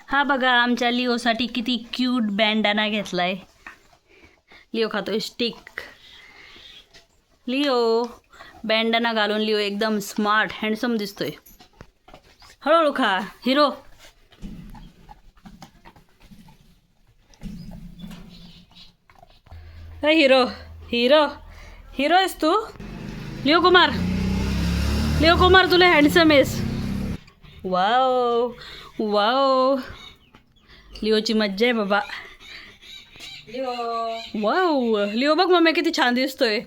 हा बघा आमच्या लिओसाठी किती क्यूट बँडाना घेतलाय. लिओ खातोय स्टिक. लिओ बँडाना घालून लिओ एकदम स्मार्ट हँडसम दिसतोय. हळूहळू खा हिरो. हिरो हिरो हिरो आहेस तू. लिओ कुमार, लिओ कुमार तुला हँडसम आहेस. वाव वाव, लिओची मज्जा आहे बाबा. लिओ वाव, लिओ बघ मम्मी किती छान दिसतोय.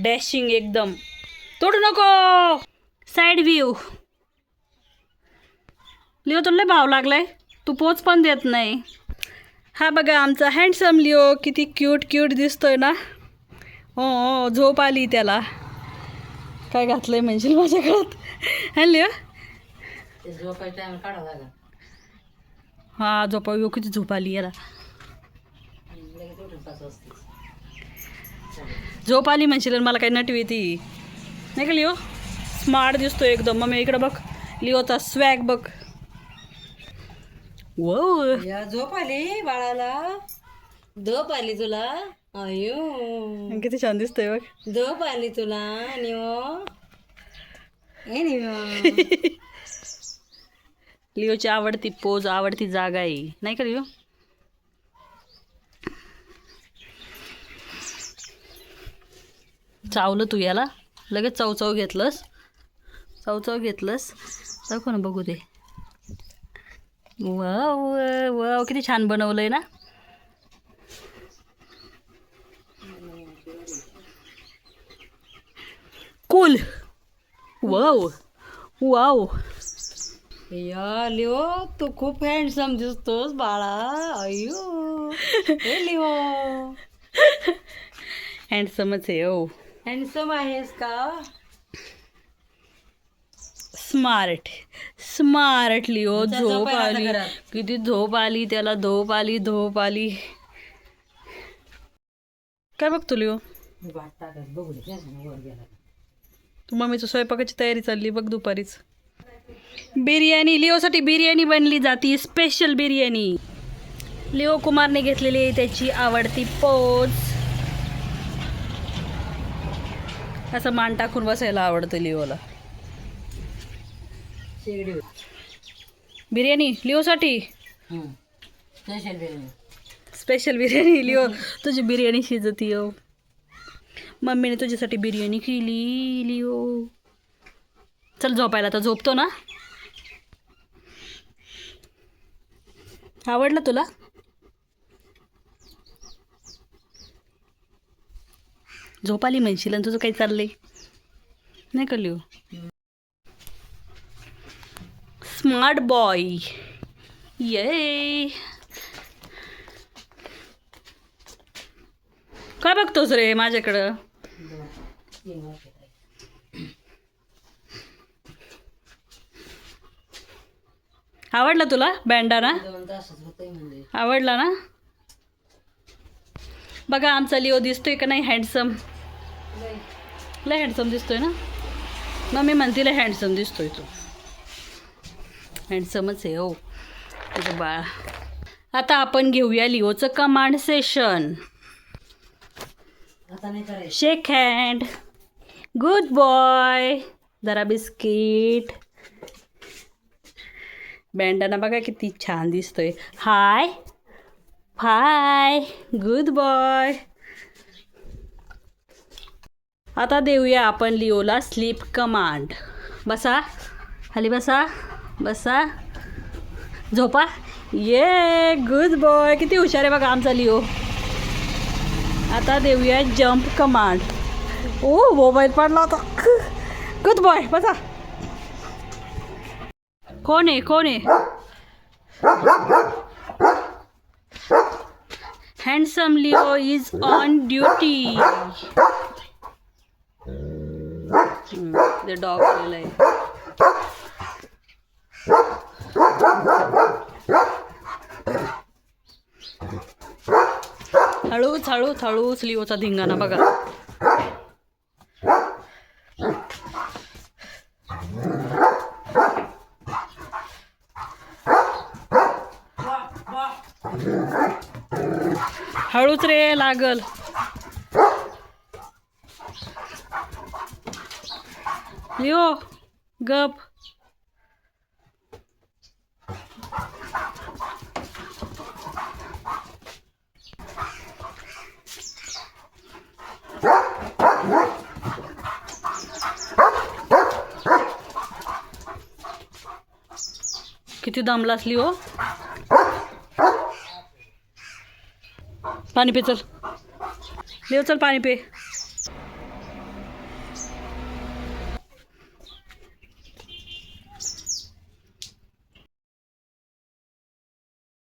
डॅशिंग एकदम. तोडू नको. Side view. लिओ तुला भाव लागलाय, तू पोच पण देत नाही. हा बघा आमचा हँडसम लिओ किती क्यूट क्यूट दिसतोय ना. हो झोप आली त्याला. काय घातलंय म्हणशील माझ्या घरात. हा लिओ हा झोपा येऊ, किती झोप आली याला. झोप आली म्हणशील मला काही नटवी ती नाही का. लिओ स्मार्ट दिसतोय एकदम. मग मी इकडं बघ लिओचा स्वॅग बघ. वो झोप आली बाळाला. झोप आली तुला. अयो किती छान दिसतोय बघ. झोप आली तुला. निओ ए निओ. लिओची आवडती पोज, आवडती जागा आहे नाही का लिओ. चावलं तू याला लगेच. चवचव घेतलंस, चवचव घेतलंस. दाखव ना बघू दे. वाव वाव किती छान बनवलंय ना. कूल. Wow wow. या लिओ तू खूप हँडसम दिसतोस बाळा. अयो हे लिओ हँडसमच आहे. ओ हँडसम आहेस का. Smart smart Leo. चल, झोप झोप आहे आता आली, घरात. किती झोप आली त्याला. झोप आली झोप आली. काय बघतो लिओ. तू मम्मीचं स्वयंपाकाची तयारी चालली बघ दुपारीच. बिर्याणी लिओसाठी बिर्याणी बनली जाती. स्पेशल बिर्याणी. लिओ कुमारने घेतलेली आहे त्याची आवडती पोज. असं मान टाकून बसायला आवडतं लिओला. बिर्याणी लिओसाठी स्पेशल बिर्याणी. लिओ तुझी बिर्याणी शिजती हो. मम्मीने तुझ्यासाठी बिर्याणी केली. लिओ चल झोपायला. तर झोपतो ना. आवडलं तुला. झोप आली म्हणशील आणि तुझं काही चाललंय नाही का लिओ. Smart boy. ये काय बघतोस रे माझ्याकडं. आवडला तुला बँडाना. आवडला ना. बघा आमचा लिओ दिसतोय का नाही हँडसम. लय हँडसम दिसतोय ना. मम्मी म्हणते लय हँडसम दिसतोय तू. हँडसमच आहे हो तुझं बाळा. आता आपण घेऊया लिओचं कमांड सेशन. शेक हँड. Good boy. जरा बिस्किट. बँडाना बघा किती छान दिसतोय. हाय हाय गुड बॉय. आता देऊया आपण लिओला स्लीप कमांड. बसा खाली बसा बसा झोपा. ये गुड बॉय. किती हुशार आहे बघा आमचा लिओ. आता देऊया जंप कमांड. ओ मोबाईल पडला होता. गुड बॉय बसा. कोण आहे कोण आहे. Handsome Leo is on duty. Dog आलेला आहे. हळूच हळूच हळूच लिओचा धिंगाणा बघा. हळूच रे लागल. लिओ गप. किती दमलास लिओ. पाणी पे चल लिओ, चल पाणी पे.